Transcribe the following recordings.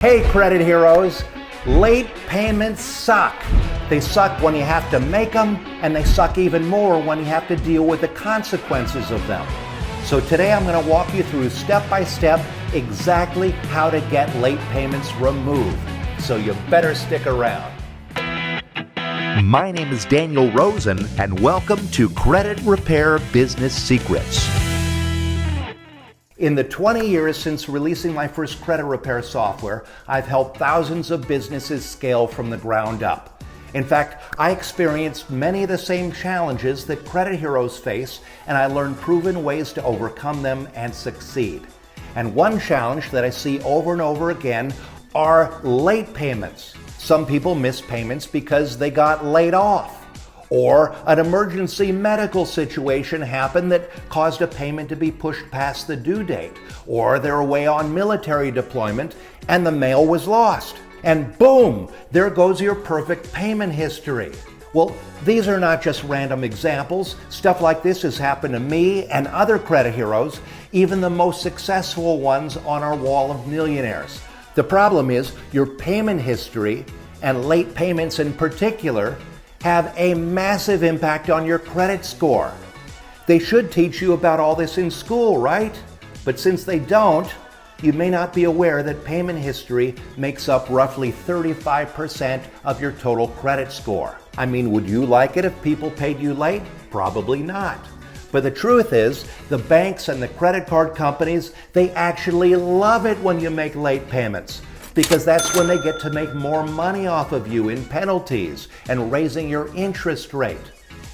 Hey credit heroes, late payments suck. They suck when you have to make them, and they suck even more when you have to deal with the consequences of them. So today I'm going to walk you through step by step exactly how to get late payments removed. So you better stick around. My name is Daniel Rosen, and welcome to Credit Repair Business Secrets. In the 20 years since releasing my first credit repair software, I've helped thousands of businesses scale from the ground up. In fact, I experienced many of the same challenges that credit heroes face, and I learned proven ways to overcome them and succeed. And one challenge that I see over and over again are late payments. Some people miss payments because they got laid off, or an emergency medical situation happened that caused a payment to be pushed past the due date, or they're away on military deployment and the mail was lost. And boom, there goes your perfect payment history. Well, these are not just random examples. Stuff like this has happened to me and other credit heroes, even the most successful ones on our wall of millionaires. The problem is your payment history, and late payments in particular, have a massive impact on your credit score. They should teach you about all this in school, right? But since they don't, you may not be aware that payment history makes up roughly 35% of your total credit score. I mean, would you like it if people paid you late? Probably not. But the truth is, the banks and the credit card companies, they actually love it when you make late payments, because that's when they get to make more money off of you in penalties and raising your interest rate.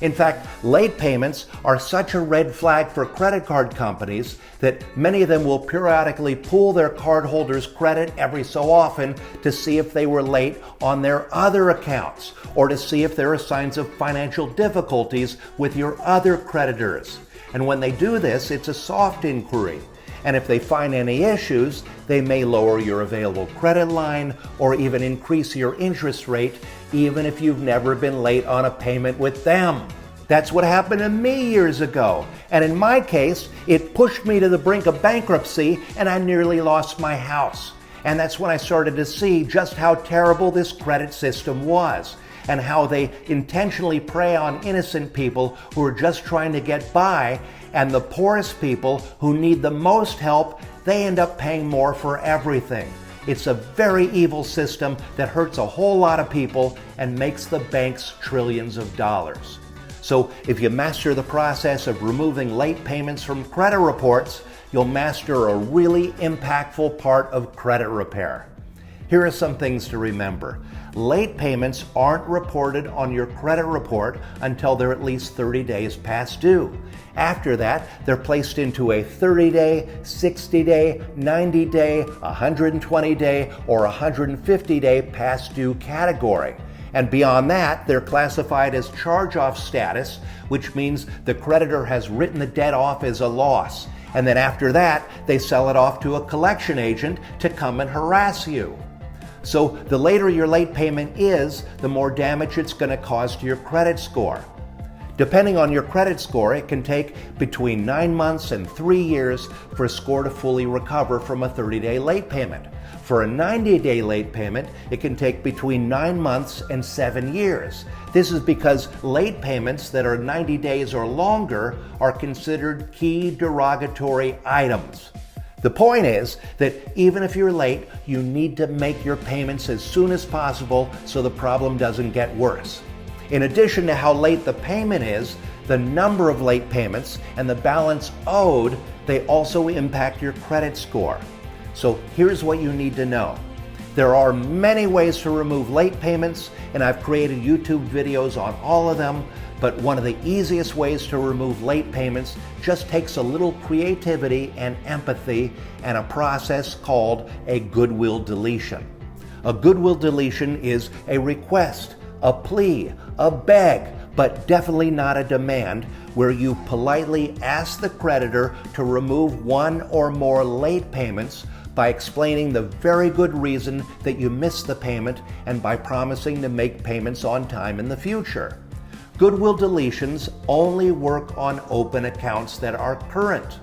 In fact, late payments are such a red flag for credit card companies that many of them will periodically pull their cardholders' credit every so often to see if they were late on their other accounts, or to see if there are signs of financial difficulties with your other creditors. And when they do this, it's a soft inquiry. And if they find any issues, they may lower your available credit line or even increase your interest rate, even if you've never been late on a payment with them. That's what happened to me years ago. And in my case, it pushed me to the brink of bankruptcy and I nearly lost my house. And that's when I started to see just how terrible this credit system was, and how they intentionally prey on innocent people who are just trying to get by, and the poorest people who need the most help, they end up paying more for everything. It's a very evil system that hurts a whole lot of people and makes the banks trillions of dollars. So if you master the process of removing late payments from credit reports, you'll master a really impactful part of credit repair. Here are some things to remember. Late payments aren't reported on your credit report until they're at least 30 days past due. After that, they're placed into a 30-day, 60-day, 90-day, 120-day, or 150-day past due category. And beyond that, they're classified as charge-off status, which means the creditor has written the debt off as a loss. And then after that, they sell it off to a collection agent to come and harass you. So the later your late payment is, the more damage it's going to cause to your credit score. Depending on your credit score, it can take between 9 months and 3 years for a score to fully recover from a 30-day late payment. For a 90-day late payment, it can take between 9 months and 7 years. This is because late payments that are 90 days or longer are considered key derogatory items. The point is that even if you're late, you need to make your payments as soon as possible so the problem doesn't get worse. In addition to how late the payment is, the number of late payments and the balance owed, they also impact your credit score. So here's what you need to know. There are many ways to remove late payments, and I've created YouTube videos on all of them, but one of the easiest ways to remove late payments just takes a little creativity and empathy and a process called a Goodwill deletion. A Goodwill deletion is a request, a plea, a beg, but definitely not a demand, where you politely ask the creditor to remove one or more late payments by explaining the very good reason that you missed the payment and by promising to make payments on time in the future. Goodwill deletions only work on open accounts that are current,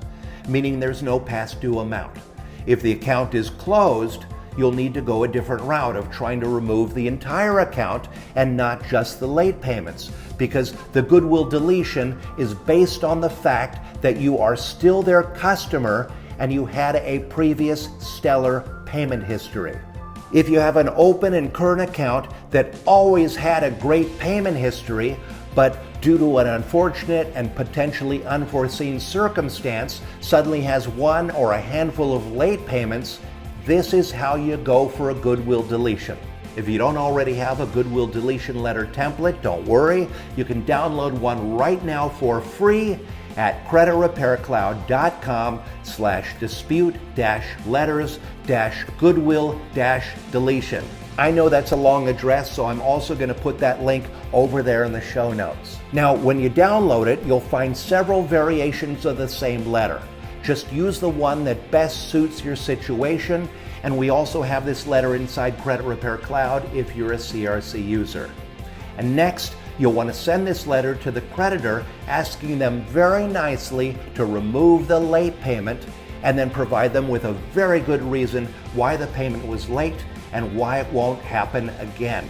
meaning there's no past due amount. If the account is closed, you'll need to go a different route of trying to remove the entire account and not just the late payments, because the Goodwill deletion is based on the fact that you are still their customer and you had a previous stellar payment history. If you have an open and current account that always had a great payment history, but due to an unfortunate and potentially unforeseen circumstance suddenly has one or a handful of late payments, this is how you go for a Goodwill deletion. If you don't already have a Goodwill deletion letter template, don't worry. You can download one right now for free at creditrepaircloud.com/dispute-letters-goodwill-deletion. I know that's a long address, so I'm also going to put that link over there in the show notes. Now, when you download it, you'll find several variations of the same letter. Just use the one that best suits your situation, and we also have this letter inside Credit Repair Cloud if you're a CRC user. And next, you'll want to send this letter to the creditor asking them very nicely to remove the late payment, and then provide them with a very good reason why the payment was late and why it won't happen again.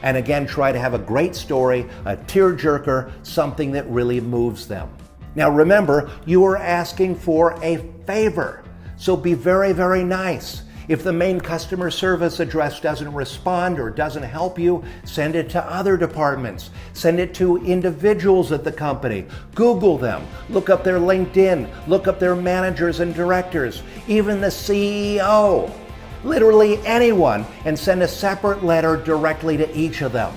And again, try to have a great story, a tearjerker, something that really moves them. Now remember, you are asking for a favor, so be very, very nice. If the main customer service address doesn't respond or doesn't help you, send it to other departments. Send it to individuals at the company. Google them. Look up their LinkedIn. Look up their managers and directors. Even the CEO. Literally anyone, and send a separate letter directly to each of them.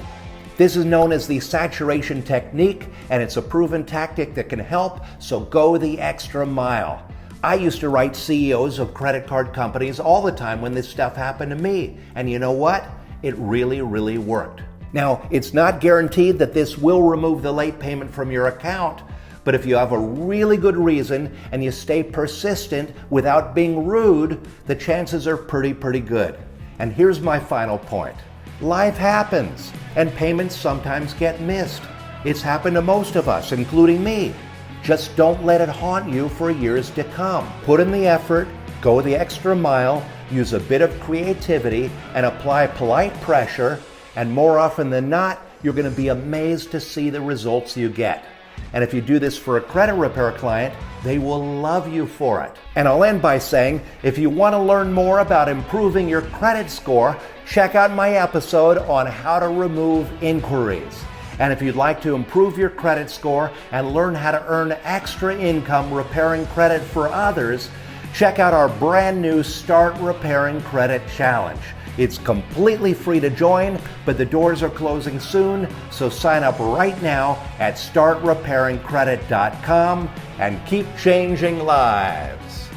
This is known as the saturation technique, and it's a proven tactic that can help, so go the extra mile. I used to write CEOs of credit card companies all the time when this stuff happened to me. And you know what? It really, really worked. Now, it's not guaranteed that this will remove the late payment from your account, but if you have a really good reason and you stay persistent without being rude, the chances are pretty good. And here's my final point. Life happens, and payments sometimes get missed. It's happened to most of us, including me. Just don't let it haunt you for years to come. Put in the effort, go the extra mile, use a bit of creativity, and apply polite pressure, and more often than not, you're going to be amazed to see the results you get. And if you do this for a credit repair client, they will love you for it. And I'll end by saying, if you want to learn more about improving your credit score, check out my episode on how to remove inquiries. And if you'd like to improve your credit score and learn how to earn extra income repairing credit for others, check out our brand new Start Repairing Credit Challenge. It's completely free to join, but the doors are closing soon, so sign up right now at startrepairingcredit.com and keep changing lives.